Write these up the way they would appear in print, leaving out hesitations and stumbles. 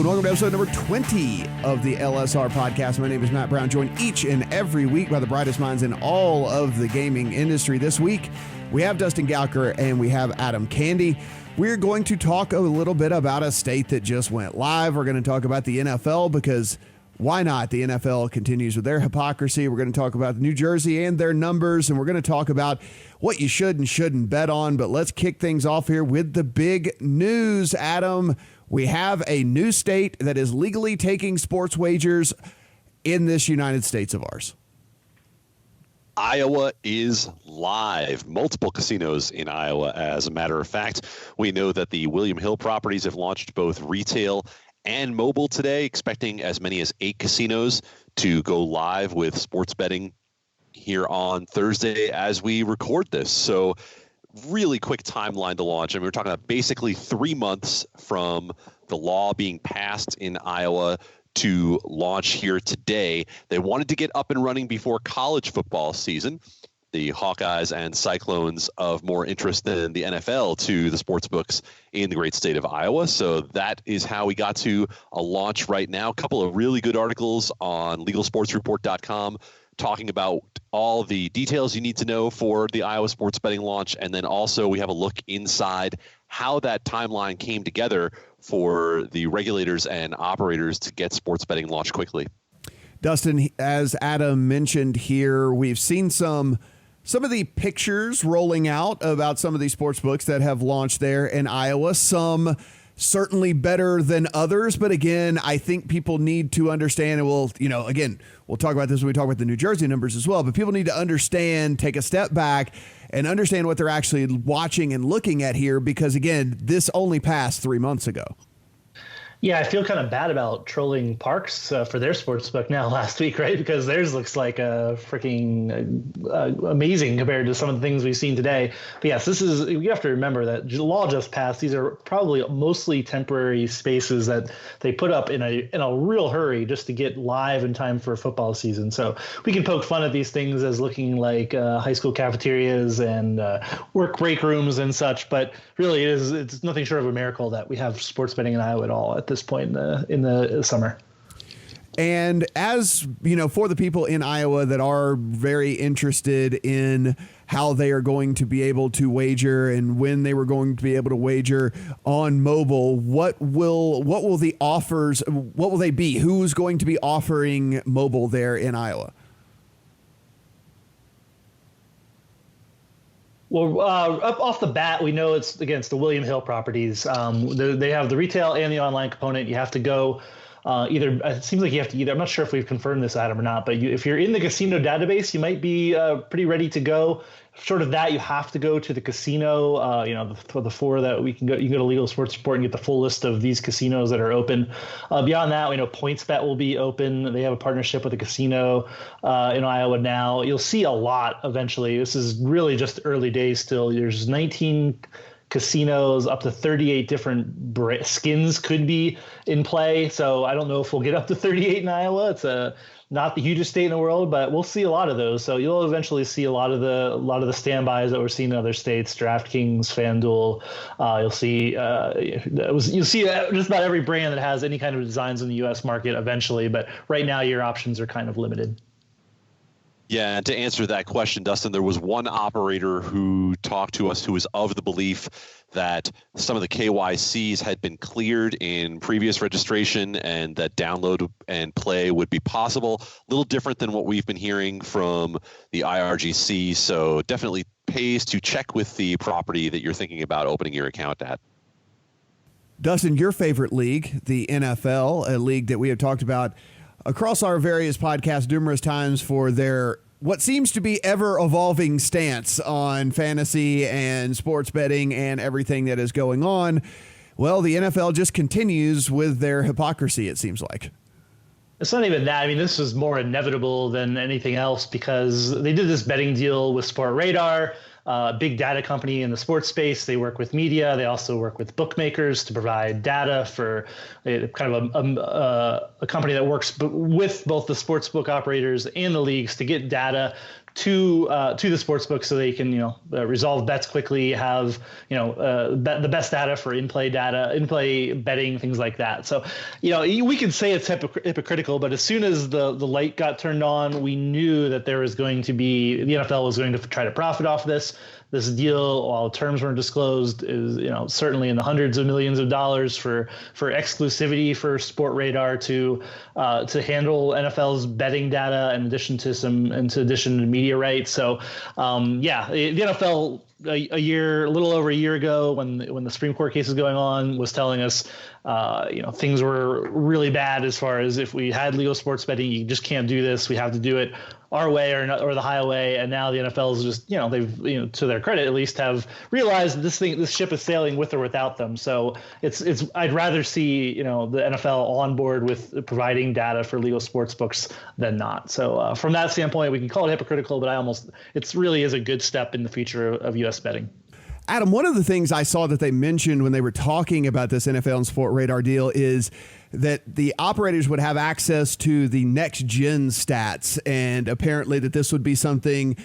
and welcome to episode number 20 of the LSR podcast. My name is Matt Brown, joined each and every week by the brightest minds in all of the gaming industry. This week, we have Dustin Gowker and we have Adam Candy. We're going to talk a little bit about a state that just went live. We're going to talk about the NFL because why not? The NFL continues with their hypocrisy. We're going to talk about New Jersey and their numbers, and we're going to talk about what you should and shouldn't bet on. But let's kick things off here with the big news, Adam. We have a new state that is legally taking sports wagers in this United States of ours. Iowa is live. Multiple casinos in Iowa, as a matter of fact. We know that the William Hill properties have launched both retail and mobile today, expecting as many as 8 casinos to go live with sports betting here on Thursday as we record this. So really quick timeline to launch. And we're talking about basically 3 months from the law being passed in Iowa to launch here today. They wanted to get up and running before college football season. The Hawkeyes and Cyclones of more interest than the NFL to the sports books in the great state of Iowa. So that is how we got to a launch right now. A couple of really good articles on legalsportsreport.com talking about all the details you need to know for the Iowa sports betting launch. And then also we have a look inside how that timeline came together for the regulators and operators to get sports betting launched quickly. Dustin, as Adam mentioned here, we've seen some of the pictures rolling out about some of these sports books that have launched there in Iowa. Some certainly better than others. But again, I think people need to understand, and we'll talk about this when we talk about the New Jersey numbers as well, but people need to understand, take a step back and understand what they're actually watching and looking at here, because again, this only passed 3 months ago. Yeah, I feel kind of bad about trolling Parks for their sports book now last week, right? Because theirs looks like a freaking amazing compared to some of the things we've seen today. But yes, you have to remember that the law just passed. These are probably mostly temporary spaces that they put up in a real hurry just to get live in time for football season. So we can poke fun at these things as looking like high school cafeterias and work break rooms and such. But really, it's nothing short of a miracle that we have sports betting in Iowa at all at this point in the summer. And as you know, for the people in Iowa that are very interested in how they are going to be able to wager and when they were going to be able to wager on mobile, what will the offers, what will they be? Who's going to be offering mobile there in Iowa? Well, up off the bat, we know it's against the William Hill properties. They have the retail and the online component. You have to go either. It seems like you have to either. I'm not sure if we've confirmed this, Adam, or not. But if you're in the casino database, you might be pretty ready to go. Short of that, you have to go to the casino. For the 4 that we can go, you can go to Legal Sports Report and get the full list of these casinos that are open. Beyond that, we know PointsBet will be open. They have a partnership with a casino in Iowa now. You'll see a lot eventually. This is really just early days still. There's 19 casinos, up to 38 different skins could be in play. So I don't know if we'll get up to 38 in Iowa. It's not the hugest state in the world, but we'll see a lot of those. So you'll eventually see a lot of the standbys that we're seeing in other states, DraftKings, FanDuel. You'll see just about every brand that has any kind of designs in the U.S. market eventually. But right now, your options are kind of limited. Yeah, and to answer that question, Dustin, there was one operator who talked to us who was of the belief that some of the KYCs had been cleared in previous registration and that download and play would be possible. A little different than what we've been hearing from the IRGC, so definitely pays to check with the property that you're thinking about opening your account at. Dustin, your favorite league, the NFL, a league that we have talked about across our various podcasts numerous times for their what seems to be ever-evolving stance on fantasy and sports betting and everything that is going on. Well, the NFL just continues with their hypocrisy, it seems like. It's not even that. I mean, this was more inevitable than anything else because they did this betting deal with Sportradar, a big data company in the sports space. They work with media. They also work with bookmakers to provide data for kind of a company that works with both the sports book operators and the leagues to get data to the sportsbook so they can resolve bets quickly, have the best data for in-play betting, things like that. So we can say it's hypocritical, but as soon as the light got turned on, we knew that the NFL was going to try to profit off this. This deal, while terms weren't disclosed, is certainly in the hundreds of millions of dollars for exclusivity for Sportradar to handle NFL's betting data, in addition to media rights. So the NFL a little over a year ago, when the Supreme Court case was going on, was telling us things were really bad as far as if we had legal sports betting, you just can't do this. We have to do it our way or the highway. And now the NFL is just, they've, to their credit at least, have realized this ship is sailing with or without them. So I'd rather see, the NFL on board with providing data for legal sports books than not. So from that standpoint, we can call it hypocritical, but it really is a good step in the future of U.S. betting. Adam, one of the things I saw that they mentioned when they were talking about this NFL and Sportradar deal is that the operators would have access to the next gen stats, and apparently that this would be something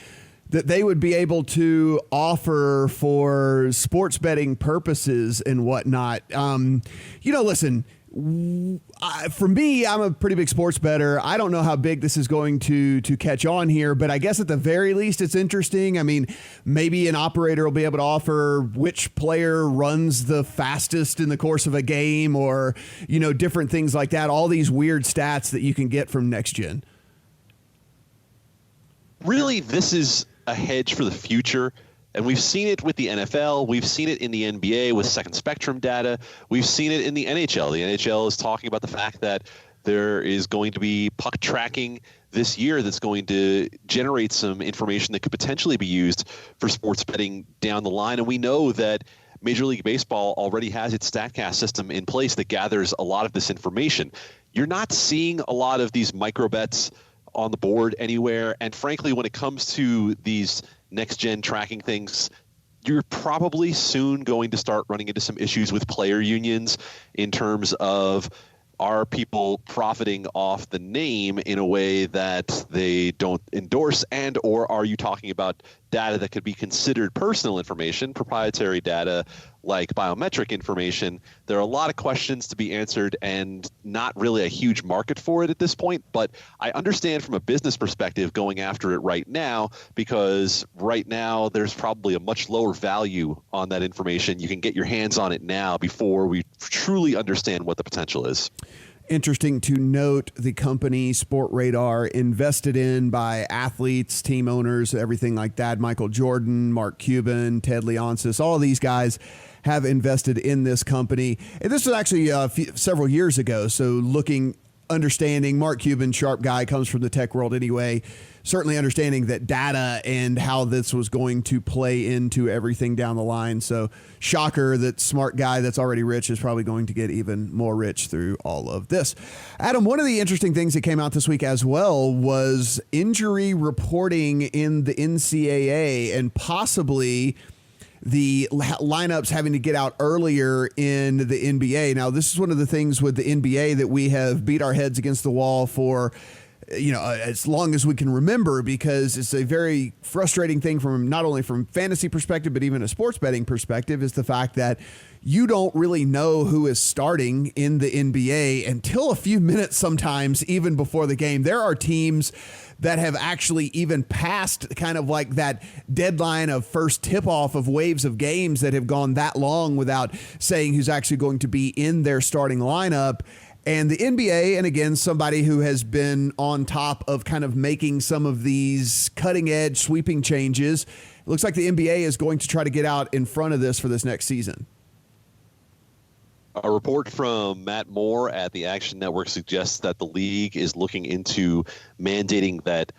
that they would be able to offer for sports betting purposes and whatnot. Listen, for me, I'm a pretty big sports bettor. I don't know how big this is going to catch on here, but I guess at the very least it's interesting. I mean, maybe an operator will be able to offer which player runs the fastest in the course of a game, or, different things like that. All these weird stats that you can get from next gen. Really, this is a hedge for the future. And we've seen it with the NFL. We've seen it in the NBA with second spectrum data. We've seen it in the NHL. The NHL is talking about the fact that there is going to be puck tracking this year that's going to generate some information that could potentially be used for sports betting down the line. And we know that Major League Baseball already has its StatCast system in place that gathers a lot of this information. You're not seeing a lot of these micro bets on the board anywhere. And frankly, when it comes to these next-gen tracking things, you're probably soon going to start running into some issues with player unions in terms of, are people profiting off the name in a way that they don't endorse, and or are you talking about data that could be considered personal information, proprietary data like biometric information? There are a lot of questions to be answered and not really a huge market for it at this point, but I understand from a business perspective going after it right now, because right now there's probably a much lower value on that information. You can get your hands on it now before we truly understand what the potential is. Interesting to note, the company Sportradar, invested in by athletes, team owners, everything like that. Michael Jordan, Mark Cuban, Ted Leonsis, all of these guys have invested in this company. And this was actually several years ago. So understanding, Mark Cuban, sharp guy, comes from the tech world anyway, certainly understanding that data and how this was going to play into everything down the line. So shocker that smart guy that's already rich is probably going to get even more rich through all of this. Adam, one of the interesting things that came out this week as well was injury reporting in the NCAA, and possibly the lineups having to get out earlier in the NBA. Now, this is one of the things with the NBA that we have beat our heads against the wall for, as long as we can remember, because it's a very frustrating thing from not only from fantasy perspective, but even a sports betting perspective, is the fact that you don't really know who is starting in the NBA until a few minutes, sometimes even before the game. There are teams that have actually even passed kind of like that deadline of first tip-off of waves of games that have gone that long without saying who's actually going to be in their starting lineup. And the NBA, and again, somebody who has been on top of kind of making some of these cutting-edge sweeping changes, it looks like the NBA is going to try to get out in front of this for this next season. A report from Matt Moore at the Action Network suggests that the league is looking into mandating that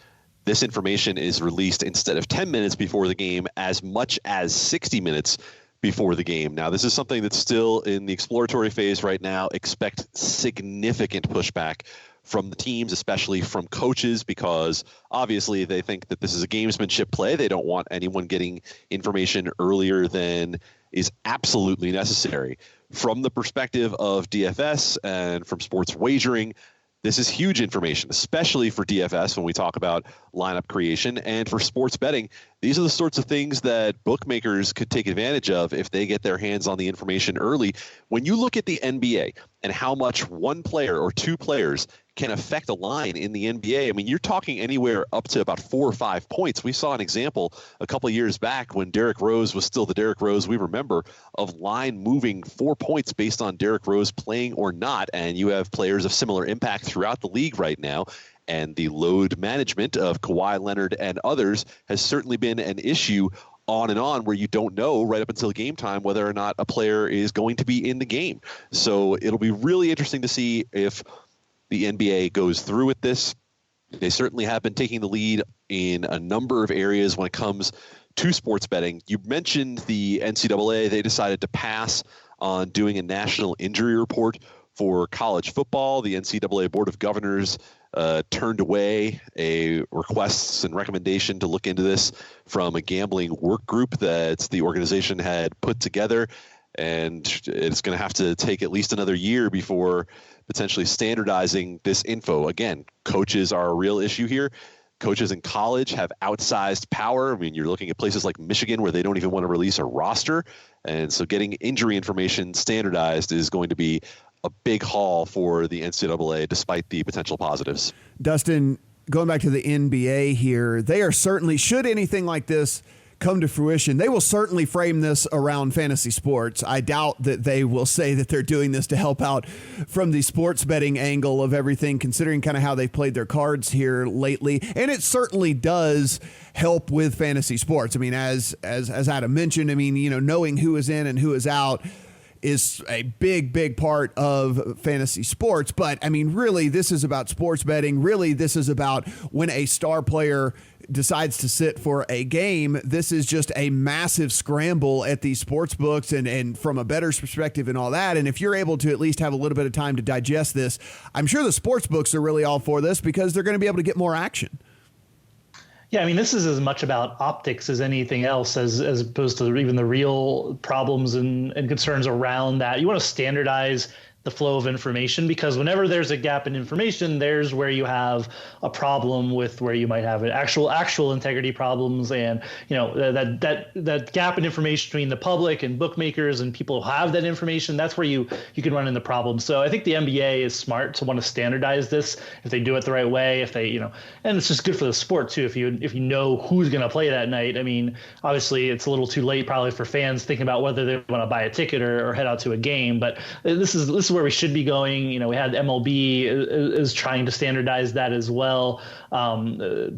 this information is released instead of 10 minutes before the game, as much as 60 minutes before the game. Now, this is something that's still in the exploratory phase right now. Expect significant pushback from the teams, especially from coaches, because obviously they think that this is a gamesmanship play. They don't want anyone getting information earlier than is absolutely necessary. From the perspective of DFS and from sports wagering, This is huge information, especially for DFS when we talk about lineup creation, and for sports betting. These are the sorts of things that bookmakers could take advantage of if they get their hands on the information early. When you look at the NBA and how much one player or two players can affect a line in the NBA, I mean, you're talking anywhere up to about 4 or 5 points. We saw an example a couple of years back when Derrick Rose was still the Derrick Rose we remember, of line moving 4 points based on Derrick Rose playing or not. And you have players of similar impact throughout the league right now. And the load management of Kawhi Leonard and others has certainly been an issue on and on, where you don't know right up until game time whether or not a player is going to be in the game. So it'll be really interesting to see if the NBA goes through with this. They certainly have been taking the lead in a number of areas when it comes to sports betting. You mentioned the NCAA. They decided to pass on doing a national injury report for college football. The NCAA Board of Governors turned away a requests and recommendation to look into this from a gambling work group that the organization had put together. And it's going to have to take at least another year before potentially standardizing this info. Again, coaches are a real issue here. Coaches in college have outsized power. I mean, you're looking at places like Michigan where they don't even want to release a roster. And so getting injury information standardized is going to be a big haul for the NCAA, despite the potential positives. Dustin, going back to the NBA here, they are certainly, should anything like this come to fruition, they will certainly frame this around fantasy sports. I doubt that they will say that they're doing this to help out from the sports betting angle of everything, considering kind of how they've played their cards here lately. And it certainly does help with fantasy sports. I mean, as Adam mentioned, I mean, you know, knowing who is in and who is out is a big part of fantasy sports. But I mean, really, this is about sports betting. Really, this is about when a star player decides to sit for a game. This is just a massive scramble at these sports books and from a bettor's perspective and all that. And if you're able to at least have a little bit of time to digest this, I'm sure the sports books are really all for this because they're going to be able to get more action. Yeah, I mean, this is as much about optics as anything else, as opposed to even the real problems and concerns around that. You want to standardize the flow of information, because whenever there's a gap in information, there's where you have a problem with where you might have actual integrity problems. And, you know, that gap in information between the public and bookmakers and people who have that information, that's where you can run into problems. So I think the NBA is smart to want to standardize this if they do it the right way, if they, you know, and it's just good for the sport too. If you know who's going to play that night. I mean, obviously it's a little too late probably for fans thinking about whether they want to buy a ticket or head out to a game, but this is where we should be going. You know, we had MLB is trying to standardize that as well.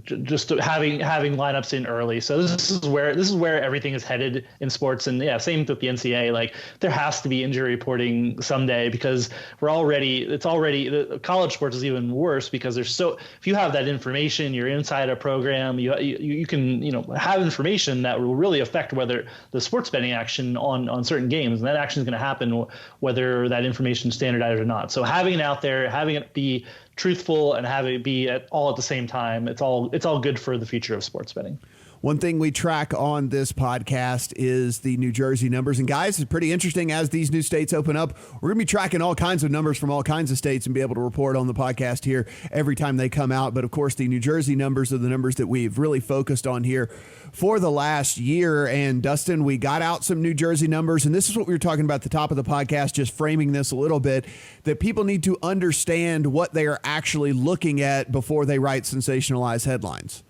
Just having lineups in early. So this is where everything is headed in sports. And yeah, same with the NCAA. Like, there has to be injury reporting someday, because college sports is even worse, because if you have that information, you're inside a program, you can, you know, have information that will really affect whether the sports betting action on certain games, and that action is going to happen whether that information is standardized or not. So having it out there, having it be truthful, and having it be all at the same time, it's all good for the future of sports betting. One thing we track on this podcast is the New Jersey numbers. And guys, it's pretty interesting as these new states open up. We're going to be tracking all kinds of numbers from all kinds of states and be able to report on the podcast here every time they come out. But of course, the New Jersey numbers are the numbers that we've really focused on here for the last year. And Dustin, we got out some New Jersey numbers. And this is what we were talking about at the top of the podcast, just framing this a little bit, that people need to understand what they are actually looking at before they write sensationalized headlines.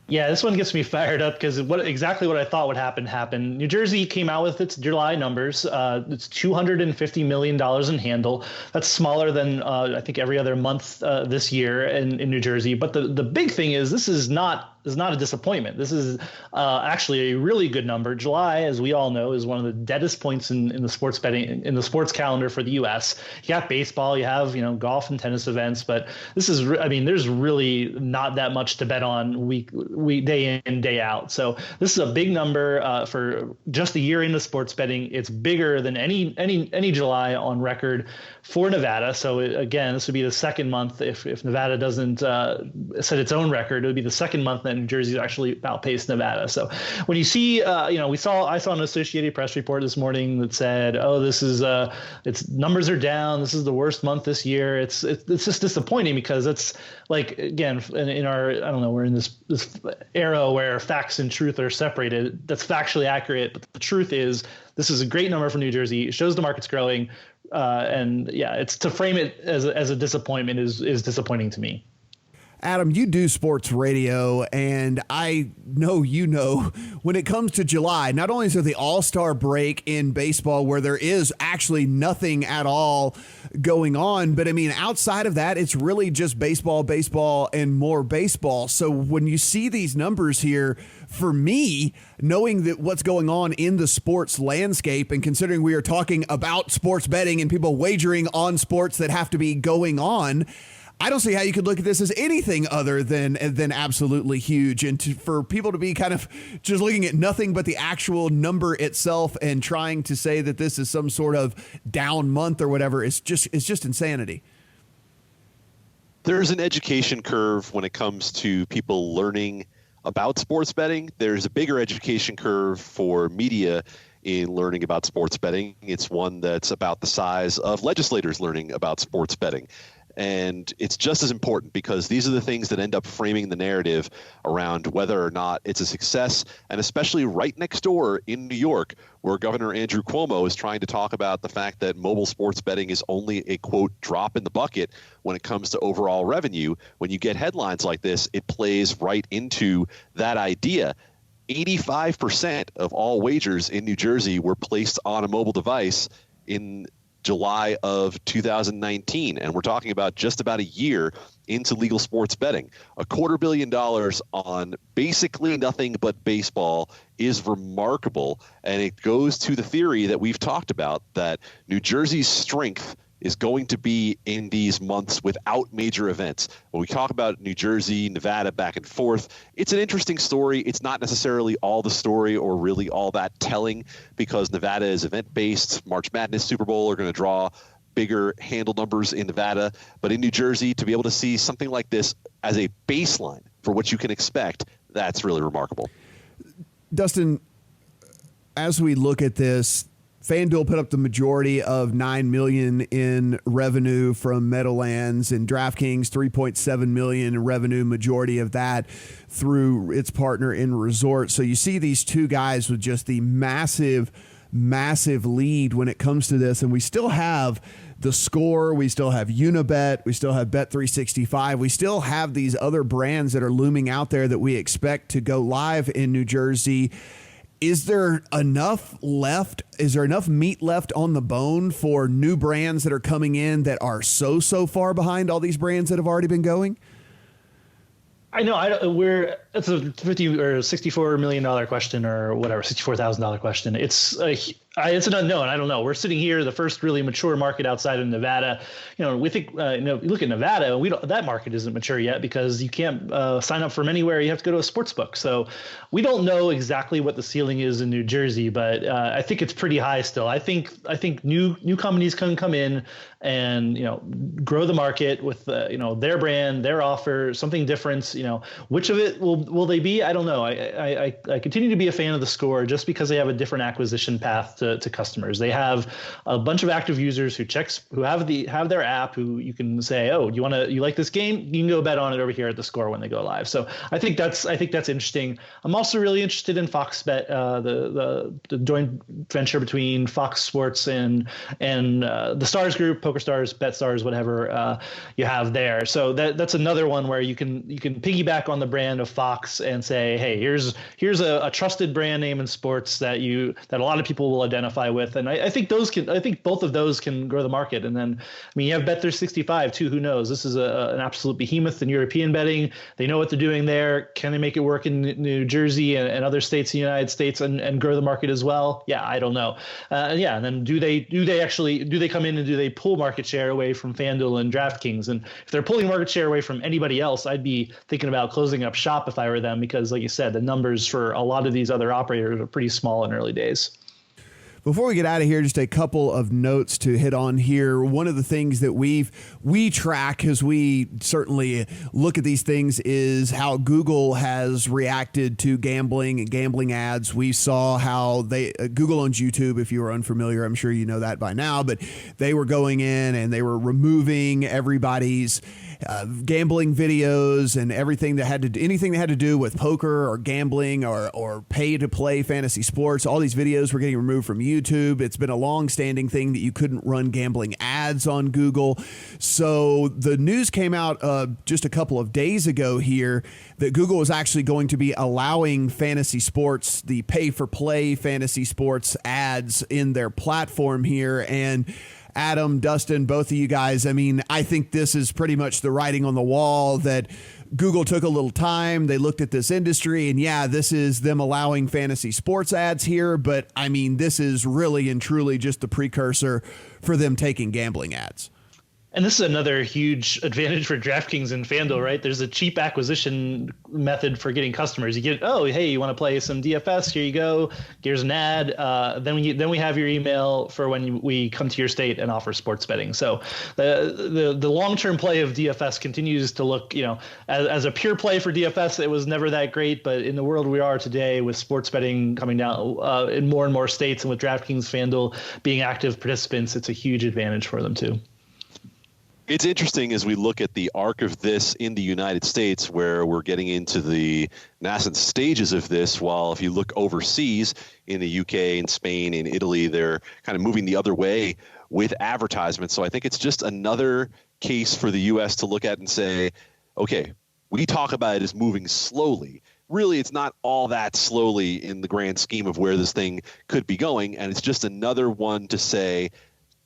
Yeah, this one gets me fired up because exactly what I thought would happen happened. New Jersey came out with its July numbers. It's $250 million in handle. That's smaller than I think every other month this year in New Jersey. But the big thing is this is not a disappointment. This is actually a really good number. July, as we all know, is one of the deadest points in the sports betting, in the sports calendar for the U.S. You got baseball, you have, you know, golf and tennis events, but this is, I mean, there's really not that much to bet on week day in, day out. So this is a big number for just a year into sports betting. It's bigger than any July on record for Nevada. So again, this would be the second month if Nevada doesn't set its own record. It would be the second month that that New Jersey actually outpaced Nevada. So when you see, I saw an Associated Press report this morning that said, oh, this is its numbers are down. This is the worst month this year. It's just disappointing because it's like, again, in our, I don't know, we're in this era where facts and truth are separated. That's factually accurate, but the truth is this is a great number for New Jersey. It shows the market's growing, and yeah, it's to frame it as a disappointment is disappointing to me. Adam, you do sports radio, and I know when it comes to July, not only is there the All-Star break in baseball where there is actually nothing at all going on, but I mean, outside of that, it's really just baseball, and more baseball. So when you see these numbers here, for me, knowing that what's going on in the sports landscape and considering we are talking about sports betting and people wagering on sports that have to be going on, I don't see how you could look at this as anything other than absolutely huge. And for people to be kind of just looking at nothing but the actual number itself and trying to say that this is some sort of down month or whatever, it's just insanity. There's an education curve when it comes to people learning about sports betting. There's a bigger education curve for media in learning about sports betting. It's one that's about the size of legislators learning about sports betting. And it's just as important because these are the things that end up framing the narrative around whether or not it's a success, and especially right next door in New York, where Governor Andrew Cuomo is trying to talk about the fact that mobile sports betting is only a, quote, drop in the bucket when it comes to overall revenue. When you get headlines like this, it plays right into that idea. 85% of all wagers in New Jersey were placed on a mobile device in July of 2019, and we're talking about just about a year into legal sports betting. $250 million on basically nothing but baseball is remarkable, and it goes to the theory that we've talked about that New Jersey's strength is going to be in these months without major events. When we talk about New Jersey, Nevada, back and forth, it's an interesting story. It's not necessarily all the story or really all that telling because Nevada is event-based. March Madness, Super Bowl are going to draw bigger handle numbers in Nevada. But in New Jersey, to be able to see something like this as a baseline for what you can expect, that's really remarkable. Dustin, as we look at this, FanDuel put up the majority of $9 million in revenue from Meadowlands, and DraftKings $3.7 million in revenue, majority of that through its partner in Resort. So you see these two guys with just the massive lead when it comes to this, and we still have the Score, we still have Unibet, we still have Bet365, we still have these other brands that are looming out there that we expect to go live in New Jersey. Is there enough left? Is there enough meat left on the bone for new brands that are coming in that are so far behind all these brands that have already been going? I know it's a $50 or $64 million question or whatever, $64,000 question. It's an unknown. I don't know. We're sitting here, the first really mature market outside of Nevada. We think, you look at Nevada, that market isn't mature yet because you can't sign up from anywhere. You have to go to a sports book. So we don't know exactly what the ceiling is in New Jersey, but I think it's pretty high still. I think new companies can come in and, grow the market with, their brand, their offer, something different. Which of it will they be? I don't know. I continue to be a fan of the Score just because they have a different acquisition path to customers. They have a bunch of active users who have their app, who you can say, oh, you like this game? You can go bet on it over here at the Score when they go live. So I think that's interesting. I'm also really interested in Fox Bet, the joint venture between Fox Sports and the Stars Group, Poker Stars, Bet Stars, whatever you have there. So that's another one where you can piggyback on the brand of Fox and say, hey, here's a trusted brand name in sports that a lot of people will identify with. And I think both of those can grow the market. And then, you have Bet365 too. Who knows? This is an absolute behemoth in European betting. They know what they're doing there. Can they make it work in New Jersey and other states in the United States and grow the market as well? Yeah, I don't know. And then do they come in and do they pull market share away from FanDuel and DraftKings? And if they're pulling market share away from anybody else, I'd be thinking about closing up shop if I were them, because like you said, the numbers for a lot of these other operators are pretty small in early days. Before we get out of here, just a couple of notes to hit on here. One of the things that we track as we certainly look at these things is how Google has reacted to gambling and gambling ads. We saw how Google owns YouTube. If you are unfamiliar, I'm sure you know that by now, but they were going in and they were removing everybody's gambling videos and anything that had to do with poker or gambling or pay to play fantasy sports. All these videos were getting removed from YouTube. It's been a long-standing thing that you couldn't run gambling ads on Google. So the news came out just a couple of days ago here that Google is actually going to be allowing fantasy sports, the pay-for-play fantasy sports ads in their platform here. And Adam, Dustin, both of you guys, I mean, I think this is pretty much the writing on the wall that Google took a little time. They looked at this industry and yeah, this is them allowing fantasy sports ads here. But I mean, this is really and truly just the precursor for them taking gambling ads. And this is another huge advantage for DraftKings and FanDuel, right? There's a cheap acquisition method for getting customers. You get, oh, hey, you want to play some DFS? Here you go. Here's an ad. Then we have your email for when we come to your state and offer sports betting. So the long-term play of DFS continues to look, as a pure play for DFS, it was never that great. But in the world we are today, with sports betting coming down in more and more states, and with DraftKings, FanDuel being active participants, it's a huge advantage for them too. It's interesting as we look at the arc of this in the United States, where we're getting into the nascent stages of this, while if you look overseas in the UK and Spain and Italy, they're kind of moving the other way with advertisements. So I think it's just another case for the US to look at and say, okay, we talk about it as moving slowly. Really, it's not all that slowly in the grand scheme of where this thing could be going. And it's just another one to say,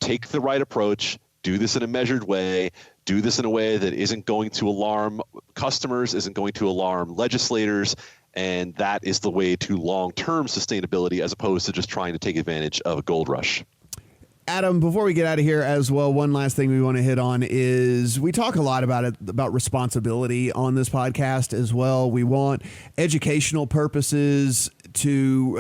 take the right approach. Do this in a measured way. Do this in a way that isn't going to alarm customers, isn't going to alarm legislators, and that is the way to long-term sustainability as opposed to just trying to take advantage of a gold rush. Adam, before we get out of here as well, one last thing we want to hit on is we talk a lot about responsibility on this podcast as well. We want educational purposes to,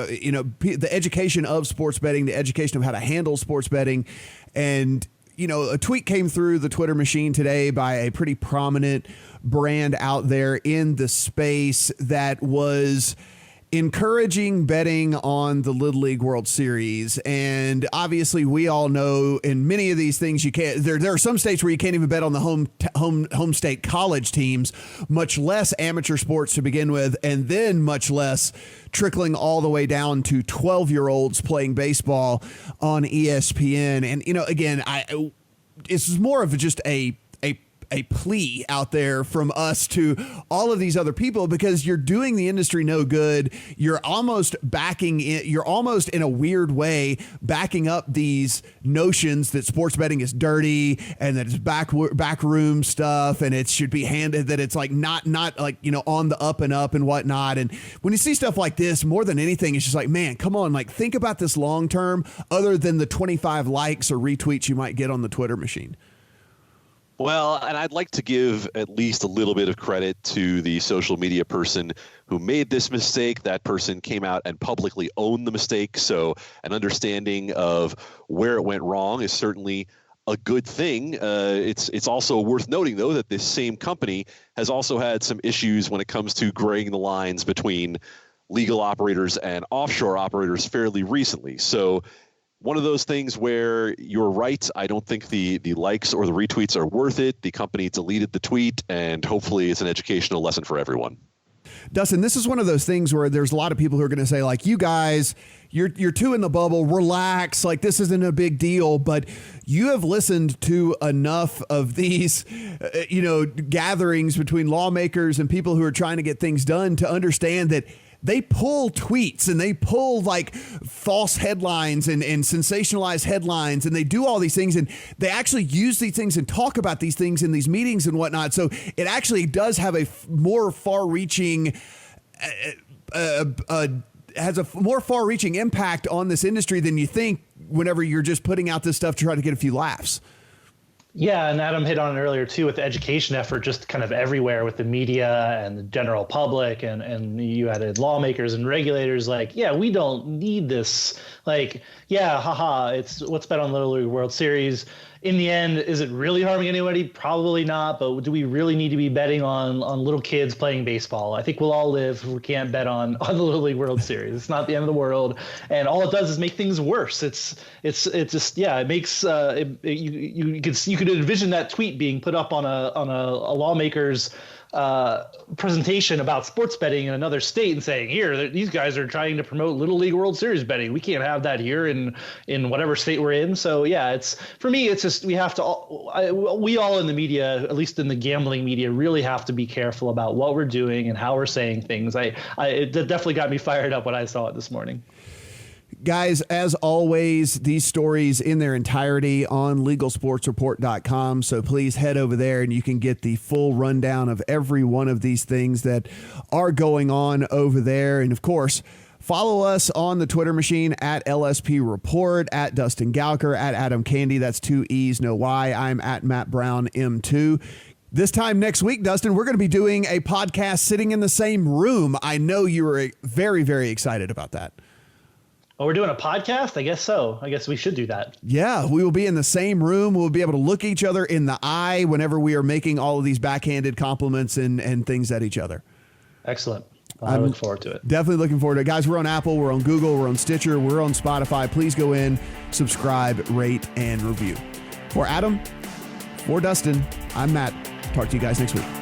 the education of sports betting, the education of how to handle sports betting. And a tweet came through the Twitter machine today by a pretty prominent brand out there in the space that was encouraging betting on the Little League World Series. And obviously we all know in many of these things you can't, there are some states where you can't even bet on the home state college teams, much less amateur sports to begin with, and then much less trickling all the way down to 12-year-olds playing baseball on ESPN. And, again, it's more of just a plea out there from us to all of these other people, because you're doing the industry no good. You're almost in a weird way backing up these notions that sports betting is dirty and that it's backroom stuff and it should be handed, that it's like not like, on the up and up and whatnot. And when you see stuff like this, more than anything, it's just like, man, come on, like think about this long term, other than the 25 likes or retweets you might get on the Twitter machine. Well, and I'd like to give at least a little bit of credit to the social media person who made this mistake. That person came out and publicly owned the mistake. So an understanding of where it went wrong is certainly a good thing. It's also worth noting, though, that this same company has also had some issues when it comes to graying the lines between legal operators and offshore operators fairly recently. So one of those things where you're right. I don't think the likes or the retweets are worth it. The company deleted the tweet, and hopefully it's an educational lesson for everyone. Dustin, this is one of those things where there's a lot of people who are going to say, like, you guys, you're too in the bubble, relax, like this isn't a big deal. But you have listened to enough of these, gatherings between lawmakers and people who are trying to get things done to understand that they pull tweets and they pull like false headlines and sensationalized headlines, and they do all these things, and they actually use these things and talk about these things in these meetings and whatnot. So it actually does have a more far-reaching has a more far-reaching impact on this industry than you think whenever you're just putting out this stuff to try to get a few laughs. Yeah, and Adam hit on it earlier too with the education effort, just kind of everywhere with the media and the general public, and you added lawmakers and regulators. Like, yeah, we don't need this. Like, yeah, haha, it's let's bet on Little League World Series. In the end, is it really harming anybody? Probably not. But do we really need to be betting on little kids playing baseball? I think we'll all live if we can't bet on the Little League World Series. It's not the end of the world, and all it does is make things worse. It's just, yeah, it makes you could envision that tweet being put up on a lawmaker's presentation about sports betting in another state and saying, here, these guys are trying to promote Little League World Series betting. We can't have that here in whatever state we're in. So yeah, for me, it's just, we have to, we all in the media, at least in the gambling media, really have to be careful about what we're doing and how we're saying things. It definitely got me fired up when I saw it this morning. Guys, as always, these stories in their entirety on legalsportsreport.com. So please head over there and you can get the full rundown of every one of these things that are going on over there. And of course, follow us on the Twitter machine at LSP Report, at Dustin Gowker, at Adam Candy. That's 2 E's, no Y. I'm at Matt Brown M2. This time next week, Dustin, we're going to be doing a podcast sitting in the same room. I know you were very, very excited about that. Oh, we're doing a podcast? I guess so. I guess we should do that. Yeah, we will be in the same room. We'll be able to look each other in the eye whenever we are making all of these backhanded compliments and things at each other. Excellent. I look forward to it. Definitely looking forward to it. Guys, we're on Apple, we're on Google, we're on Stitcher, we're on Spotify. Please go in, subscribe, rate, and review. For Adam, for Dustin, I'm Matt. Talk to you guys next week.